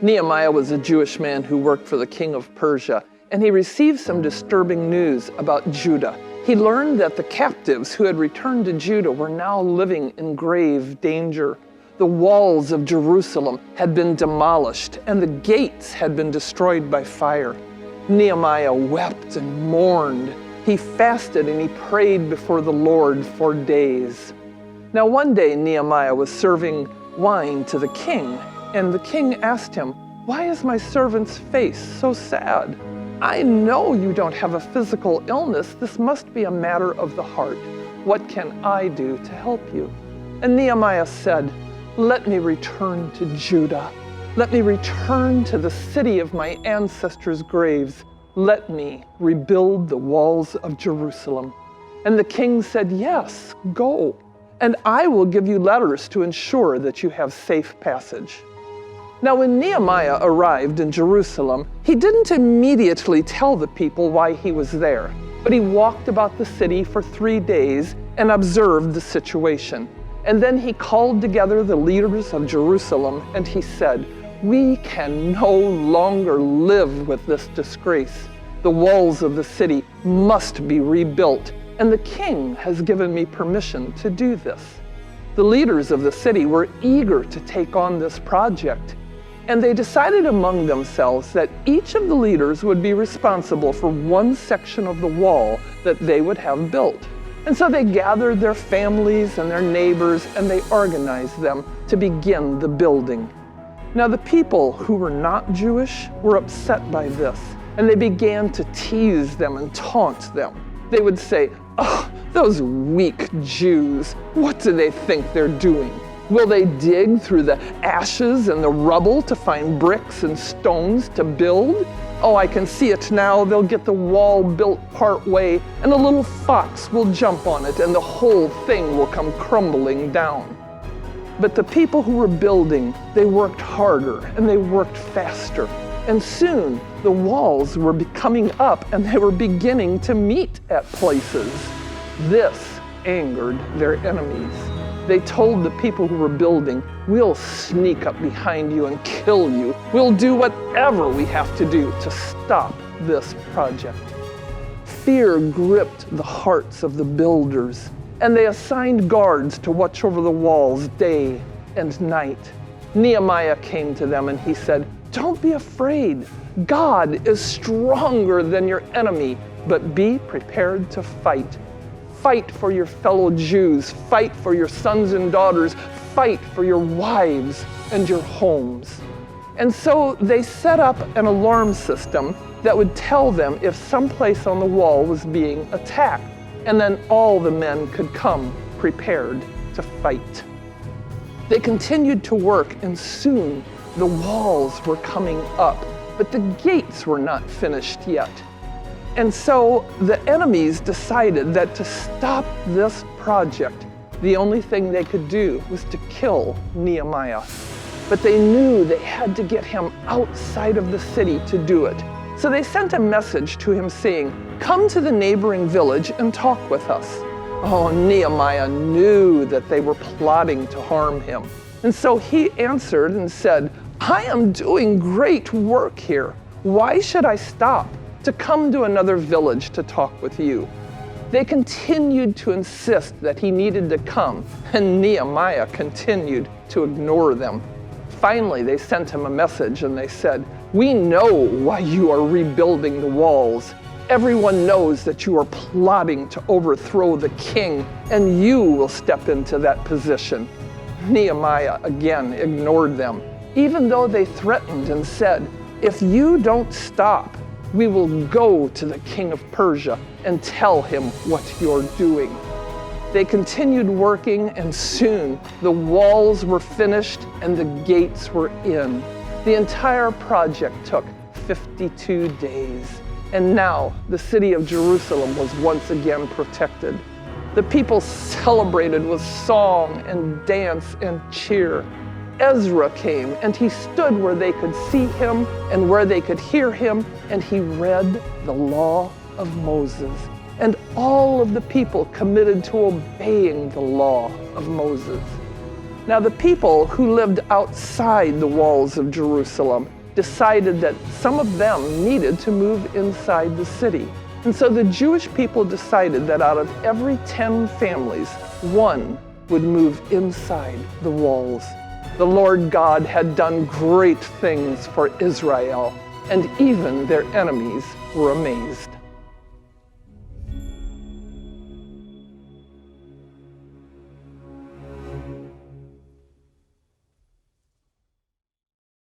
Nehemiah was a Jewish man who worked for the king of Persia, and he received some disturbing news about Judah. He learned that the captives who had returned to Judah were now living in grave danger. The walls of Jerusalem had been demolished, and the gates had been destroyed by fire. Nehemiah wept and mourned. He fasted and he prayed before the Lord for days. Now one day Nehemiah was serving wine to the king, and the king asked him, "Why is my servant's face so sad? I know you don't have a physical illness. This must be a matter of the heart. What can I do to help you?" And Nehemiah said, "Let me return to Judah. Let me return to the city of my ancestors' graves. Let me rebuild the walls of Jerusalem." And the king said, "Yes, go, and I will give you letters to ensure that you have safe passage." Now, when Nehemiah arrived in Jerusalem, he didn't immediately tell the people why he was there, but he walked about the city for 3 days and observed the situation. And then he called together the leaders of Jerusalem and he said, "We can no longer live with this disgrace. The walls of the city must be rebuilt, and the king has given me permission to do this." The leaders of the city were eager to take on this project, and they decided among themselves that each of the leaders would be responsible for one section of the wall that they would have built. And so they gathered their families and their neighbors and they organized them to begin the building. Now the people who were not Jewish were upset by this, and they began to tease them and taunt them. They would say, "Oh, those weak Jews, what do they think they're doing? Will they dig through the ashes and the rubble to find bricks and stones to build? Oh, I can see it now. They'll get the wall built part way, and a little fox will jump on it, and the whole thing will come crumbling down." But the people who were building, they worked harder and they worked faster. And soon the walls were coming up and they were beginning to meet at places. This angered their enemies. They told the people who were building, "We'll sneak up behind you and kill you. We'll do whatever we have to do to stop this project." Fear gripped the hearts of the builders, and they assigned guards to watch over the walls day and night. Nehemiah came to them and he said, "Don't be afraid. God is stronger than your enemy, but be prepared to fight. Fight for your fellow Jews. Fight for your sons and daughters. Fight for your wives and your homes." And so they set up an alarm system that would tell them if someplace on the wall was being attacked, and then all the men could come prepared to fight. They continued to work, and soon the walls were coming up, but the gates were not finished yet. And so the enemies decided that to stop this project, the only thing they could do was to kill Nehemiah. But they knew they had to get him outside of the city to do it. So they sent a message to him saying, "Come to the neighboring village and talk with us." Oh, Nehemiah knew that they were plotting to harm him. And so he answered and said, "I am doing great work here. Why should I stop to come to another village to talk with you?" They continued to insist that he needed to come, and Nehemiah continued to ignore them. Finally, they sent him a message and they said, "We know why you are rebuilding the walls. Everyone knows that you are plotting to overthrow the king, and you will step into that position." Nehemiah again ignored them, even though they threatened and said, "If you don't stop, we will go to the king of Persia and tell him what you're doing." They continued working, and soon the walls were finished and the gates were in. The entire project took 52 days, and now the city of Jerusalem was once again protected. The people celebrated with song and dance and cheer. Ezra came, and he stood where they could see him and where they could hear him, and he read the law of Moses. And all of the people committed to obeying the law of Moses. Now, the people who lived outside the walls of Jerusalem decided that some of them needed to move inside the city. And so the Jewish people decided that out of every 10 families, one would move inside the walls. The Lord God had done great things for Israel, and even their enemies were amazed.